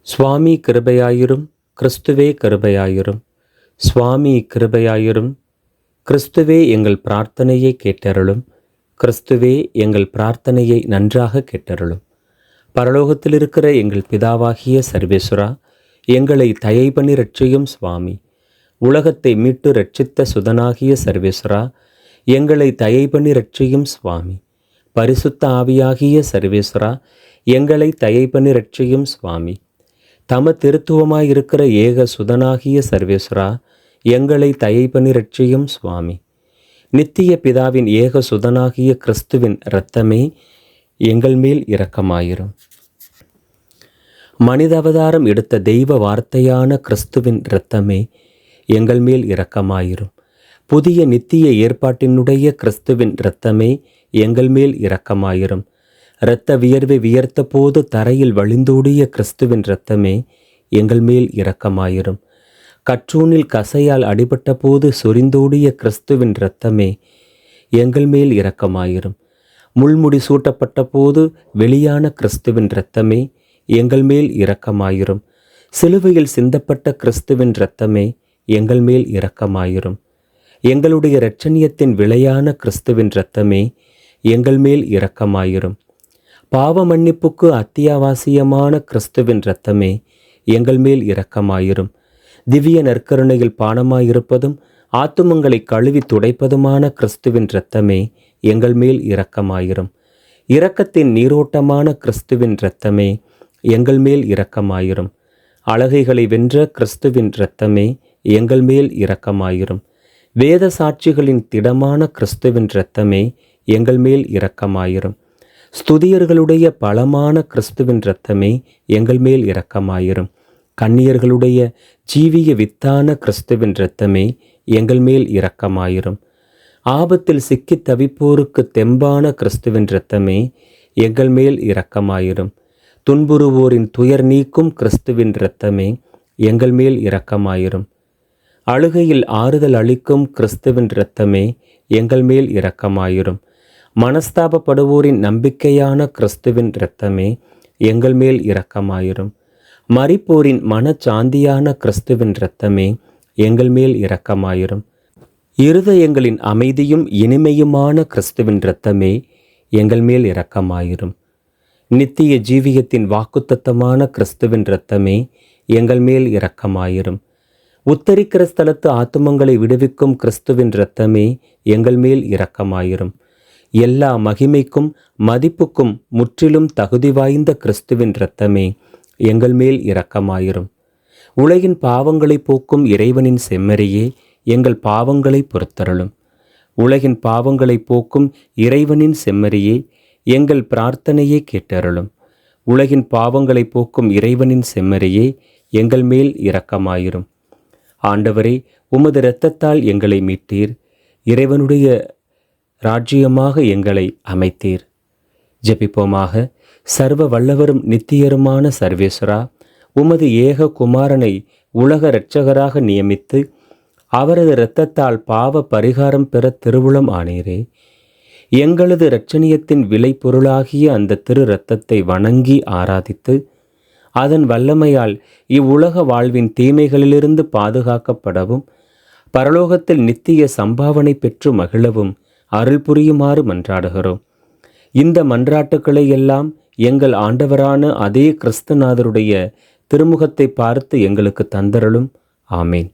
சுவாமி கிருபையாயிரும், கிறிஸ்துவே கிருபையாயிரும். சுவாமி கிருபையாயிரும், கிறிஸ்துவே எங்கள் பிரார்த்தனையை கேட்டருளும். கிறிஸ்துவே எங்கள் பிரார்த்தனையை நன்றாக கேட்டருளும். பரலோகத்தில் இருக்கிற எங்கள் பிதாவாகிய சர்வேசுரா, எங்களை தயை பண்ணி ரட்சியும் சுவாமி. உலகத்தை மீட்டு ரட்சித்த சுதனாகிய சர்வேசுரா, எங்களை தயை பண்ணி ரட்சியும் சுவாமி. பரிசுத்த ஆவியாகிய சர்வேசுரா, எங்களை தயை பண்ணி ரட்சியும் சுவாமி. தம திருத்துவமாயிருக்கிற ஏக சுதனாகிய சர்வேஸ்வரா, எங்களை தயை பண்ணி ரட்சியும் சுவாமி. நித்திய பிதாவின் ஏக சுதனாகிய கிறிஸ்துவின் இரத்தமே எங்கள் மேல் இரக்கமாயிரும். மனித அவதாரம் எடுத்த தெய்வ வார்த்தையான கிறிஸ்துவின் இரத்தமே எங்கள் மேல் இரக்கமாயிரும். புதிய நித்திய ஏற்பாட்டினுடைய கிறிஸ்துவின் இரத்தமே எங்கள் மேல் இரக்கமாயிரும். இரத்த வியர்வை வியர்த்த போது தரையில் வழிந்தோடிய கிறிஸ்துவின் இரத்தமே எங்கள் மேல் இரக்கமாயிரும். கற்றூனில் கசையால் அடிபட்ட போது சொரிந்தோடிய கிறிஸ்துவின் இரத்தமே எங்கள் மேல் இரக்கமாயிரும். முள்முடி சூட்டப்பட்ட போது வெளியான கிறிஸ்துவின் இரத்தமே எங்கள் மேல் இரக்கமாயிரும். சிலுவையில் சிந்தப்பட்ட கிறிஸ்துவின் இரத்தமே எங்கள் மேல் இரக்கமாயிரும். எங்களுடைய இரட்சணியத்தின் விளையான கிறிஸ்துவின் இரத்தமே எங்கள் மேல் இரக்கமாயிரும். பாவ மன்னிப்புக்கு அத்தியாவசியமான கிறிஸ்துவின் இரத்தமே எங்கள் மேல் இரக்கமாயிரும். திவ்ய நற்கருணையில் பானமாயிருப்பதும் ஆத்துமங்களை கழுவி துடைப்பதுமான கிறிஸ்துவின் இரத்தமே எங்கள் மேல் இரக்கமாயிரும். இரக்கத்தின் நீரோட்டமான கிறிஸ்துவின் இரத்தமே எங்கள் மேல் இரக்கமாயிரும். அழகைகளை வென்ற கிறிஸ்துவின் இரத்தமே எங்கள் மேல் இரக்கமாயிரும். வேத சாட்சிகளின் திடமான கிறிஸ்துவின் இரத்தமே எங்கள் மேல் இரக்கமாயிரும். ஸ்துதியர்களுடைய பலமான கிறிஸ்துவின் இரத்தமே எங்கள் மேல் இரக்கமாயிரும். கன்னியர்களுடைய ஜீவிய வித்தான கிறிஸ்துவின் இரத்தமே எங்கள் மேல் இரக்கமாயிரும். ஆபத்தில் சிக்கித் தவிப்போருக்கு தெம்பான கிறிஸ்துவின் இரத்தமே எங்கள் மேல் இரக்கமாயிரும். துன்புறுவோரின் துயர் நீக்கும் கிறிஸ்துவின் இரத்தமே எங்கள் மேல் இரக்கமாயிரும். அழுகையில் ஆறுதல் அளிக்கும் கிறிஸ்துவின் இரத்தமே எங்கள் மேல் இரக்கமாயிரும். மனஸ்தாபப்படுவோரின் நம்பிக்கையான கிறிஸ்துவின் இரத்தமே எங்கள் மேல் இரக்கமாயிரும். மரிப்போரின் மனச்சாந்தியான கிறிஸ்துவின் இரத்தமே எங்கள் மேல் இரக்கமாயிரும். இருதயங்களின் அமைதியும் இனிமையுமான கிறிஸ்துவின் இரத்தமே எங்கள் மேல் இரக்கமாயிரும். நித்திய ஜீவியத்தின் வாக்குத்தத்தமான கிறிஸ்துவின் இரத்தமே எங்கள் மேல் இரக்கமாயிரும். உத்தரிக்கிற ஸ்தலத்து ஆத்துமங்களை விடுவிக்கும் கிறிஸ்துவின் இரத்தமே எங்கள் மேல் இரக்கமாயிரும். எல்லா மகிமைக்கும் மதிப்புக்கும் முற்றிலும் தகுதி வாய்ந்த கிறிஸ்துவின் இரத்தமே எங்கள் மேல் இரக்கமாயிரும். உலகின் பாவங்களை போக்கும் இறைவனின் செம்மறியே எங்கள் பாவங்களை பொறுத்தருளும். உலகின் பாவங்களை போக்கும் இறைவனின் செம்மறியே எங்கள் பிரார்த்தனையை கேட்டருளும். உலகின் பாவங்களை போக்கும் இறைவனின் செம்மறியே எங்கள் மேல் இரக்கமாயிரும். ஆண்டவரே, உமது இரத்தத்தால் எங்களை மீட்டீர். இறைவனுடைய ராஜ்யமாக எங்களை அமைத்தீர். ஜெபிப்போமாக. சர்வ வல்லவரும் நித்தியருமான சர்வேஸ்வரா, உமது ஏக குமாரனை உலக இரட்சகராக நியமித்து அவரது இரத்தத்தால் பாவ பரிகாரம் பெற திருவுளம் ஆனீரே. எங்களது இரட்சணியத்தின் விலை பொருளாகிய அந்த திரு இரத்தத்தை வணங்கி ஆராதித்து அதன் வல்லமையால் இவ்வுலக வாழ்வின் தீமைகளிலிருந்து பாதுகாக்கப்படவும் பரலோகத்தில் நித்திய சம்பாவனை பெற்று மகிழவும் அருள் புரியுமாறு மன்றாடுகிறோம். இந்த மன்றாட்டுக்களை எல்லாம் எங்கள் ஆண்டவரான அதே கிறிஸ்துநாதருடைய திருமுகத்தை பார்த்து எங்களுக்கு தந்தருளும். ஆமேன்.